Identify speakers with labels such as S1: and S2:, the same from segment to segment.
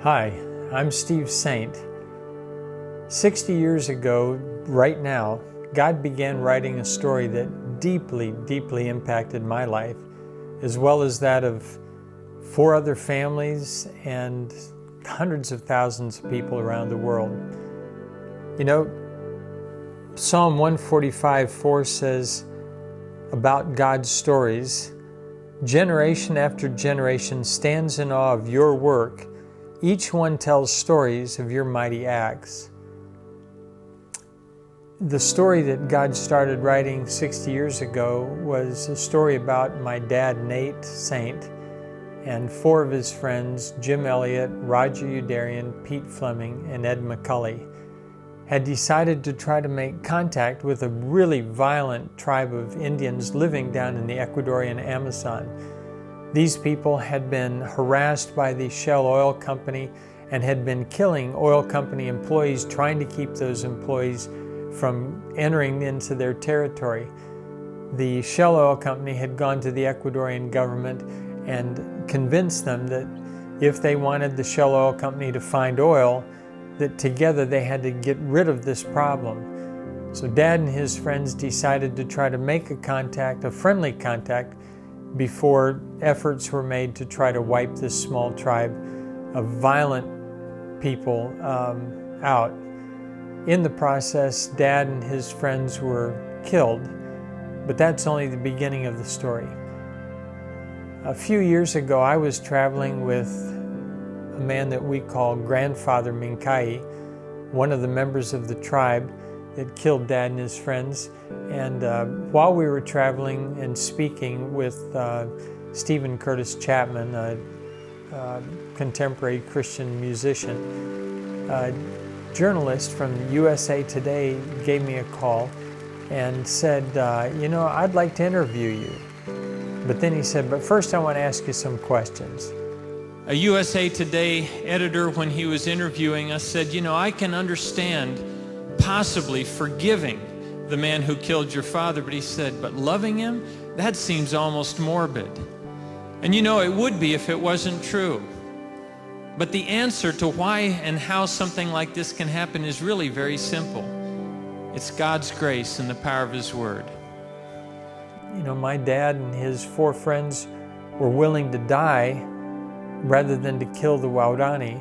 S1: Hi, I'm Steve Saint. 60 years ago, right now, God began writing a story that deeply, deeply impacted my life, as well as that of 4 other families and hundreds of thousands of people around the world. You know, Psalm 145:4 says about God's stories, "Generation after generation stands in awe of your work. Each one tells stories of your mighty acts." The story that God started writing 60 years ago was a story about my dad, Nate Saint, and 4 of his friends, Jim Elliott, Roger Udarian, Pete Fleming, and Ed McCulley, had decided to try to make contact with a really violent tribe of Indians living down in the Ecuadorian Amazon. These people had been harassed by the Shell Oil Company and had been killing oil company employees, trying to keep those employees from entering into their territory. The Shell Oil Company had gone to the Ecuadorian government and convinced them that if they wanted the Shell Oil Company to find oil, that together they had to get rid of this problem. So Dad and his friends decided to try to make a friendly contact, before efforts were made to try to wipe this small tribe of violent people out. In the process, Dad and his friends were killed, but that's only the beginning of the story. A few years ago, I was traveling with a man that we call Grandfather Minkai, one of the members of the tribe that killed Dad and his friends. And while we were traveling and speaking with Stephen Curtis Chapman, a contemporary Christian musician, a journalist from USA Today gave me a call and said, I'd like to interview you. But then he said, but first I want to ask you some questions. A USA Today editor, when he was interviewing us, said, I can understand possibly forgiving the man who killed your father, but he said, but loving him, that seems almost morbid. And it would be if it wasn't true. But the answer to why and how something like this can happen is really very simple. It's God's grace and the power of His Word. My dad and his 4 friends were willing to die rather than to kill the Waodani.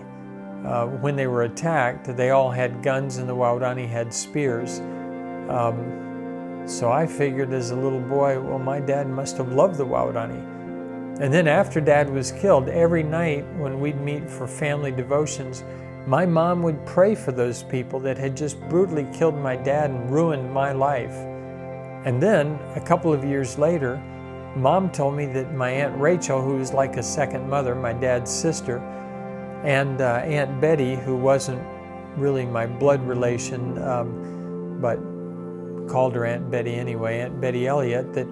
S1: When they were attacked, they all had guns and the Waodani had spears. So I figured as a little boy, well, my dad must have loved the Waodani. And then after Dad was killed, every night when we'd meet for family devotions, my mom would pray for those people that had just brutally killed my dad and ruined my life. And then, a couple of years later, Mom told me that my Aunt Rachel, who was like a second mother, my dad's sister, and Aunt Betty, who wasn't really my blood relation, but called her Aunt Betty anyway, Aunt Betty Elliott, that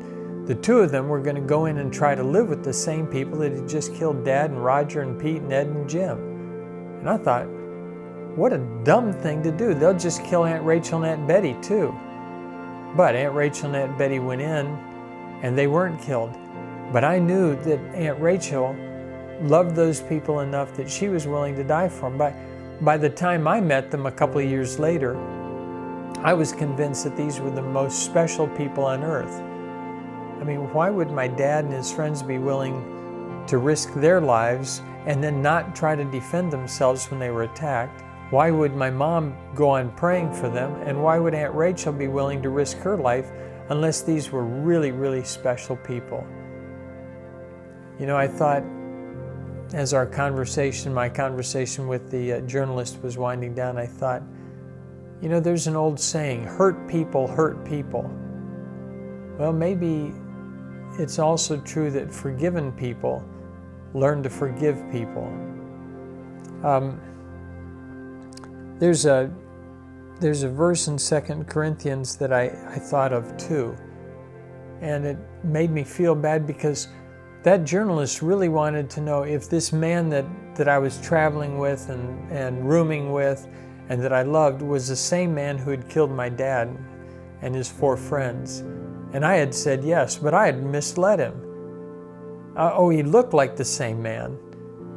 S1: the 2 of them were going to go in and try to live with the same people that had just killed Dad and Roger and Pete and Ed and Jim. And I thought, what a dumb thing to do. They'll just kill Aunt Rachel and Aunt Betty too. But Aunt Rachel and Aunt Betty went in and they weren't killed. But I knew that Aunt Rachel loved those people enough that she was willing to die for them. By the time I met them a couple of years later, I was convinced that these were the most special people on earth. I mean, why would my dad and his friends be willing to risk their lives and then not try to defend themselves when they were attacked? Why would my mom go on praying for them? And why would Aunt Rachel be willing to risk her life unless these were really, really special people? I thought, as my conversation with the journalist was winding down, I thought, there's an old saying, hurt people hurt people. Well, maybe it's also true that forgiven people learn to forgive people. There's a verse in 2 Corinthians that I thought of too, and it made me feel bad because that journalist really wanted to know if this man that I was traveling with and rooming with and that I loved was the same man who had killed my dad and his 4 friends. And I had said yes, but I had misled him. He looked like the same man,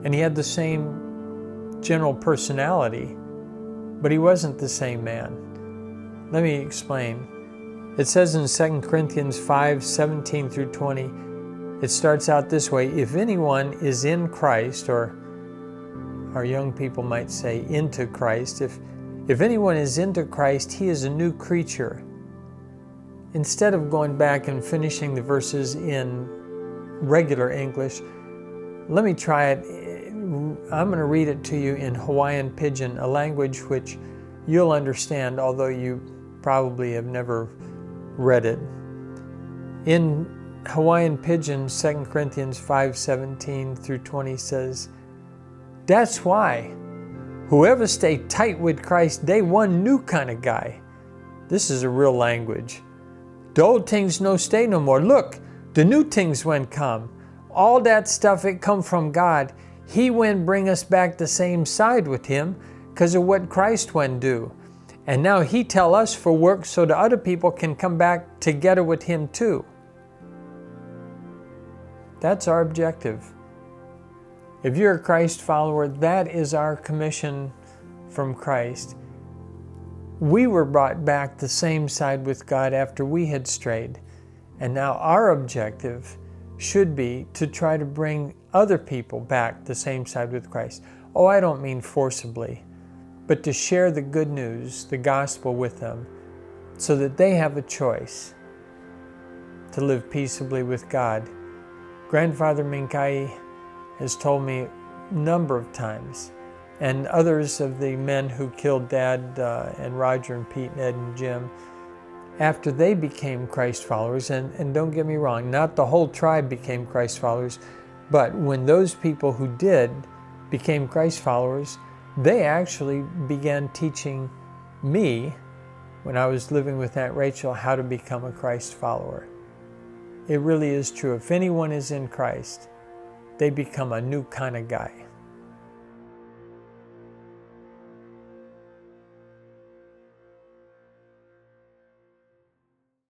S1: and he had the same general personality, but he wasn't the same man. Let me explain. It says in 2 Corinthians 5:17 through 20, it starts out this way: if anyone is in Christ, or our young people might say into Christ, if anyone is into Christ, he is a new creature. Instead of going back and finishing the verses in regular English, let me try it. I'm going to read it to you in Hawaiian Pidgin, a language which you'll understand, although you probably have never read it. In Hawaiian Pidgin, 2 Corinthians 5:17 through 20 says, "That's why whoever stay tight with Christ, they one new kind of guy." This is a real language. "The old things no stay no more. Look, the new things when come. All that stuff, it come from God. He when bring us back the same side with Him because of what Christ when do. And now He tell us for work so the other people can come back together with Him too." That's our objective. If you're a Christ follower, that is our commission from Christ. We were brought back the same side with God after we had strayed. And now our objective should be to try to bring other people back the same side with Christ. Oh, I don't mean forcibly, but to share the good news, the gospel with them, so that they have a choice to live peaceably with God. Grandfather Minkai has told me a number of times, and others of the men who killed Dad and Roger and Pete and Ed and Jim, after they became Christ followers, and don't get me wrong, not the whole tribe became Christ followers, but when those people who did became Christ followers, they actually began teaching me, when I was living with Aunt Rachel, how to become a Christ follower. It really is true. If anyone is in Christ, they become a new kind of guy.